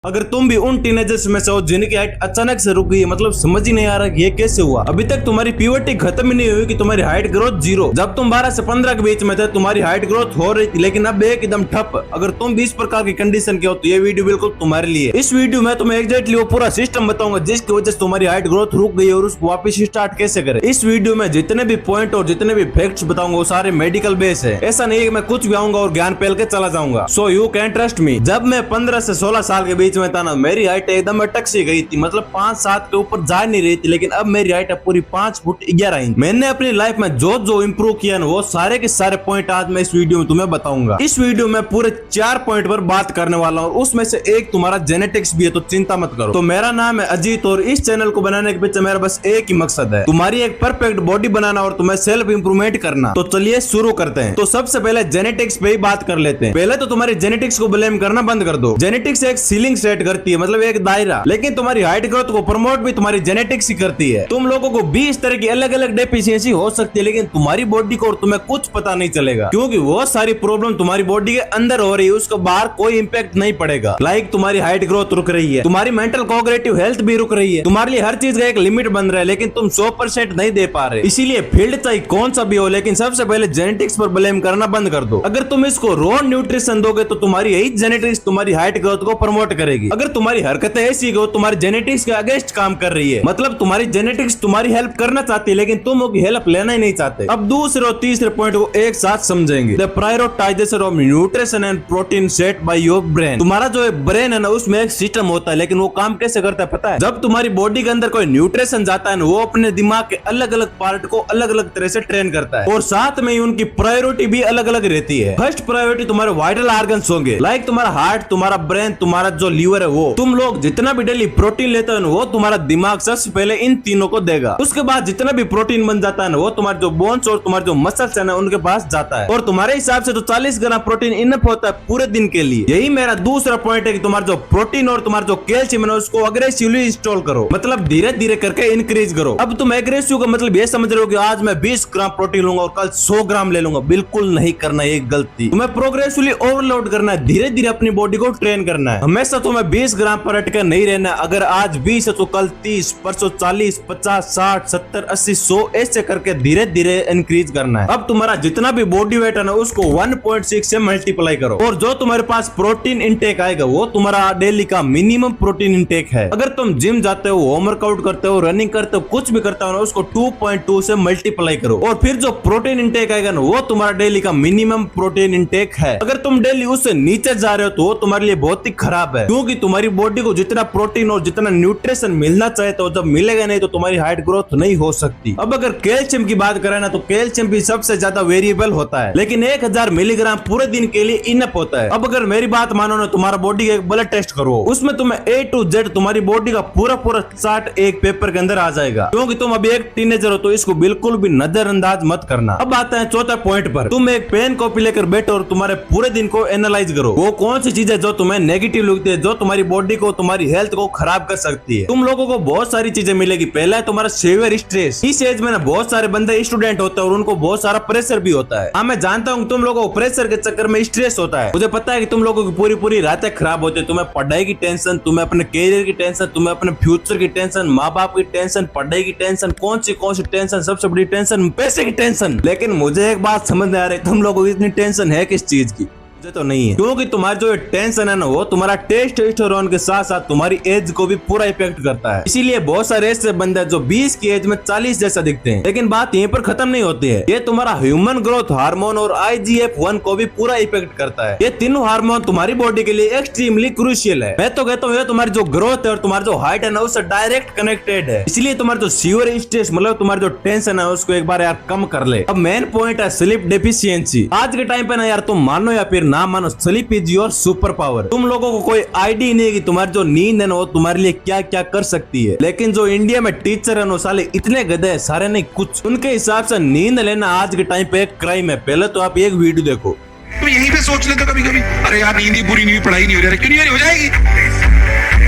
अगर तुम भी उन टीनेजर्स में से हो जिनकी हाइट अचानक से रुक गई है, मतलब समझ ही नहीं आ रहा कि ये कैसे हुआ। अभी तक तुम्हारी प्यूबर्टी खत्म ही नहीं हुई कि तुम्हारी हाइट ग्रोथ 0। जब तुम 12 से 15 के बीच में थे तुम्हारी हाइट ग्रोथ हो रही थी, लेकिन अब एकदम ठप। अगर तुम भी इस प्रकार की कंडीशन के हो तो ये वीडियो बिल्कुल तुम्हारे लिए। इस वीडियो में तुम्हें एग्जैक्टली वो पूरा सिस्टम बताऊंगा जिसकी वजह से तुम्हारी हाइट ग्रोथ रुक गई और उसको वापस स्टार्ट कैसे करें। इस वीडियो में जितने भी पॉइंट और जितने भी फैक्ट्स बताऊंगा वो सारे मेडिकल बेस है। ऐसा नहीं है कि मैं कुछ भी आऊंगा और ज्ञान फैल के चला जाऊंगा। So you can trust me. जब मैं 15 से 16 साल के बीच में था ना, मेरी हाइट एकदम अटक सी गई थी, मतलब 5-7 के ऊपर जा नहीं रही थी, लेकिन अब मेरी हाइट पूरी 5 फुट 11 इंच। मैंने अपनी लाइफ में जो इंप्रूव किया ना वो सारे के सारे पॉइंट आज मैं इस वीडियो में तुम्हें बताऊंगा। इस वीडियो में पूरे 4 पॉइंट पर बात करने वाला हूँ, उसमें से एक तुम्हारा जेनेटिक्स भी है, तो चिंता मत करो। तो मेरा नाम है अजीत और इस चैनल को बनाने के पीछे मेरा बस एक ही मकसद है, तुम्हारी एक परफेक्ट बॉडी बनाना और तुम्हें सेल्फ इंप्रूवमेंट करना। तो चलिए शुरू करते हैं। तो सबसे पहले जेनेटिक्स पे ही बात कर लेते हैं। पहले तो तुम्हारी जेनेटिक्स को ब्लेम करना बंद कर दो। जेनेटिक्स एक सीलिंग सेट करती है, मतलब एक दायरा, लेकिन तुम्हारी हाइट ग्रोथ को प्रमोट भी तुम्हारी जेनेटिक्स ही करती है। तुम लोगों को 20 तरह की अलग अलग डेफिशिएंसी हो सकती है, लेकिन तुम्हारी बॉडी को और तुम्हें कुछ पता नहीं चलेगा, क्योंकि वो सारी प्रॉब्लम तुम्हारी बॉडी के अंदर हो रही है, उसको बाहर कोई इंपैक्ट नहीं पड़ेगा। लाइक तुम्हारी हाइट ग्रोथ रुक रही है, तुम्हारी मेंटल कोऑपरेटिव हेल्थ भी रुक रही है, तुम्हारे लिए हर चीज का एक लिमिट बन रहा है, लेकिन तुम 100% नहीं दे पा रहे। इसीलिए फील्ड चाहे कौन सा भी हो, लेकिन सबसे पहले जेनेटिक्स पर ब्लेम करना बंद कर दो। अगर तुम इसको रॉ न्यूट्रिशन दोगे तो तुम्हारी यही जेनेटिक्स तुम्हारी हाइट ग्रोथ को प्रमोट करेगी। अगर तुम्हारी हरकतें ऐसी हो तुम्हारी जेनेटिक्स के अगेंस्ट काम कर रही है, मतलब तुम्हारी जेनेटिक्स तुम्हारी हेल्प करना चाहती है, लेकिन तुम उसकी हेल्प लेना ही नहीं चाहते। अब दूसरे और तीसरे पॉइंट को एक साथ समझेंगे। The prioritisation of nutrition and protein set by your brain. तुम्हारा जो ब्रेन है ना, उसमें एक सिस्टम होता है, लेकिन वो काम कैसे करता है पता है? जब तुम्हारी बॉडी के अंदर कोई न्यूट्रिशन जाता है ना, वो अपने दिमाग के अलग अलग पार्ट को अलग अलग तरह से ट्रेन करता है, और साथ में ही उनकी प्रायोरिटी भी अलग अलग रहती है। फर्स्ट प्रायोरिटी तुम्हारे वाइटल ऑर्गन्स होंगे, लाइक तुम्हारा हार्ट, तुम्हारा ब्रेन, तुम्हारा जो लीवर है वो। तुम लोग जितना भी डेली प्रोटीन लेते हो ना, वो तुम्हारा दिमाग सबसे पहले इन तीनों को देगा। उसके बाद जितना भी प्रोटीन बन जाता है ना, वो तुम्हारे जो बोन्स और तुम्हारे जो मसल्स है ना, उनके पास जाता है, और तुम्हारे हिसाब से तो 40 ग्राम प्रोटीन इनफ होता है पूरे दिन के लिए। यही मेरा दूसरा पॉइंट है कि तुम्हारा जो प्रोटीन और तुम्हारा जो कैल्शियम है उसको अग्रेसिवली इंस्टॉल करो, मतलब धीरे धीरे करके इंक्रीज करो। अब तुम एग्रेसिव का मतलब ये समझ रहे हो कि आज मैं 20 ग्राम प्रोटीन लूंगा और कल 100 ग्राम ले लूंगा। बिल्कुल नहीं करना, ये गलती। तुम्हें प्रोग्रेसिवली ओवरलोड करना है, धीरे धीरे अपनी बॉडी को ट्रेन करना है। हमेशा तुम्हें 20 ग्राम पर अटके नहीं रहना। अगर आज 20 है तो कल 30, परसों 40, 50, 60, 70, 80, 100 ऐसे करके धीरे धीरे इंक्रीज करना है। अब तुम्हारा जितना भी बॉडी वेट है ना, उसको 1.6 से मल्टीप्लाई करो, और जो तुम्हारे पास प्रोटीन इंटेक आएगा वो तुम्हारा डेली का मिनिमम प्रोटीन इंटेक है। अगर तुम जिम जाते हो, होम वर्कआउट करते हो, रनिंग करते हो, कुछ भी करते हो ना, उसको 2.2 से मल्टीप्लाई करो, और फिर जो प्रोटीन इंटेक आएगा ना, वो तुम्हारा डेली का मिनिमम प्रोटीन इंटेक है। अगर तुम डेली उससे नीचे जा रहे हो तो वो तुम्हारे लिए बहुत ही खराब है, क्योंकि तुम्हारी बॉडी को जितना प्रोटीन और जितना न्यूट्रिशन मिलना चाहिए तो जब मिलेगा नहीं तो तुम्हारी हाइट ग्रोथ नहीं हो सकती। अब अगर कैल्शियम की बात करें ना, तो कैल्शियम भी सबसे ज्यादा वेरिएबल होता है, लेकिन 1000 मिलीग्राम पूरे दिन के लिए इनफ होता है। अब अगर मेरी बात मानो ना, तुम्हारा बॉडी का एक ब्लड टेस्ट करो, उसमें तुम्हें A to Z तुम्हारी बॉडी का पूरा चार्ट एक पेपर के अंदर आ जाएगा। क्योंकि तुम अभी एक टीनेजर हो तो इसको बिल्कुल भी नजरअंदाज मत करना। अब आता है चौथा पॉइंट पर। तुम एक पेन कॉपी लेकर बैठो और तुम्हारे पूरे दिन को एनालाइज करो। वो कौन सी चीजें जो तुम्हें नेगेटिव लगती है, जो तुम्हारी बॉडी को, तुम्हारी हेल्थ को खराब कर सकती है। तुम लोगों को बहुत सारी चीजें मिलेगी। पहला है तुम्हारा सीवियर स्ट्रेस। इस एज में ना बहुत सारे बंदे स्टूडेंट होते हैं और उनको बहुत सारा प्रेशर भी होता है। हाँ, मैं जानता हूँ तुम लोगों को प्रेशर के चक्कर में स्ट्रेस होता है। मुझे पता है कि तुम लोगों की पूरी रातें खराब होती है। तुम्हें पढ़ाई की टेंशन, तुम्हें अपने कैरियर की टेंशन, तुम्हें अपने फ्यूचर की टेंशन, माँ बाप की टेंशन, पढ़ाई की टेंशन, कौन सी टेंशन, सबसे बड़ी टेंशन पैसे की टेंशन। लेकिन मुझे एक बात समझ नहीं आ रही, तुम लोगों को इतनी टेंशन है किस चीज की? मुझे तो नहीं है, क्योंकि तुम्हारी जो टेंशन है ना, वो तुम्हारा टेस्टोस्टेरोन के साथ साथ तुम्हारी एज को भी पूरा इफेक्ट करता है। इसीलिए बहुत सारे ऐसे बंदे हैं जो 20 की एज में 40 जैसा दिखते हैं। लेकिन बात यहीं पर खत्म नहीं होती है, ये तुम्हारा ह्यूमन ग्रोथ हार्मोन और IGF-1 को भी पूरा इफेक्ट करता है। ये तीनों हार्मोन तुम्हारी बॉडी के लिए एक्सट्रीमली क्रूशियल है। मैं तो कहता हूँ तुम्हारी जो ग्रोथ है और तुम्हारी जो हाइट है ना, उससे डायरेक्ट कनेक्टेड है। इसलिए तुम्हारी जो सीवियर स्ट्रेस, मतलब तुम्हारी जो टेंशन है, उसको एक बार यार कम कर ले। अब मेन पॉइंट है स्लीप डेफिशिएंसी। आज के टाइम पे ना यार, तुम मानो या फिर ना मानो, sleep is your super power. तुम लोगों को कोई आइडिया नहीं है कि तुम्हारी जो नींद है ना, वो तुम्हारे लिए क्या क्या कर सकती है। लेकिन जो इंडिया में टीचर है ना, साले इतने गधे हैं, सारे नहीं कुछ। उनके हिसाब से नींद लेना आज के टाइम पे एक क्राइम है। पहले तो आप एक वीडियो देखो। तो यहीं पे सोच लेते कभी कभी, अरे यार नींद ही पूरी नहीं हुई, पढ़ाई नहीं हो रही, क्यों नहीं हो जाएगी?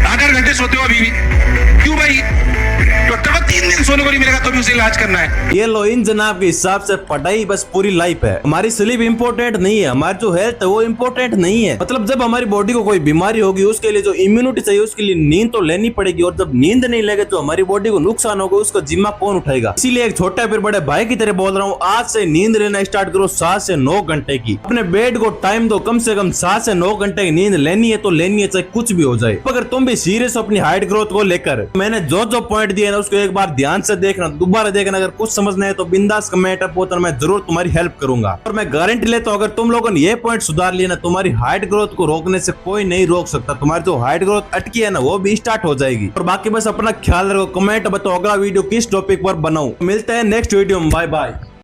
8 घंटे सोते हो अभी भी, क्यों भाई? डॉक्टर का 3 दिन सोने को नहीं मिलेगा तो भी उसे इलाज करना है। ये लो, इन जनाब के हिसाब से पढ़ाई बस पूरी लाइफ है। हमारी स्लीप इम्पोर्टेंट नहीं है, हमारी जो हेल्थ है वो इम्पोर्टेंट नहीं है। मतलब जब हमारी बॉडी को कोई बीमारी होगी उसके लिए जो इम्यूनिटी चाहिए उसके लिए नींद तो लेनी पड़ेगी, और जब नींद नहीं लेगा तो हमारी बॉडी को नुकसान होगा, उसका जिम्मा कौन उठाएगा। इसीलिए एक छोटा फिर बड़े भाई की तरह बोल रहा हूँ, आज से नींद लेना स्टार्ट करो 7 से 9 घंटे की। अपने बेड को टाइम दो, कम से कम 7 से 9 घंटे की नींद लेनी है तो लेनी है, चाहे कुछ भी हो जाए। अगर तुम भी सीरियस हो अपनी हाइट ग्रोथ को लेकर, मैंने जो पॉइंट दिए ना उसको एक बार ध्यान से देखना, दोबारा देखना। अगर कुछ समझना है तो बिंदास कमेंट अप, मैं जरूर तुम्हारी हेल्प करूंगा। और मैं गारंटी लेता हूँ अगर तुम लोगों ने ये पॉइंट सुधार लिया ना, तुम्हारी हाइट ग्रोथ को रोकने से कोई नहीं रोक सकता। तुम्हारी जो हाइट ग्रोथ अटकी है ना वो भी स्टार्ट हो जाएगी। और बाकी बस अपना ख्याल रखो, कमेंट बताओ अगला वीडियो किस टॉपिक पर बनाऊं। मिलते हैं नेक्स्ट वीडियो में, बाय बाय।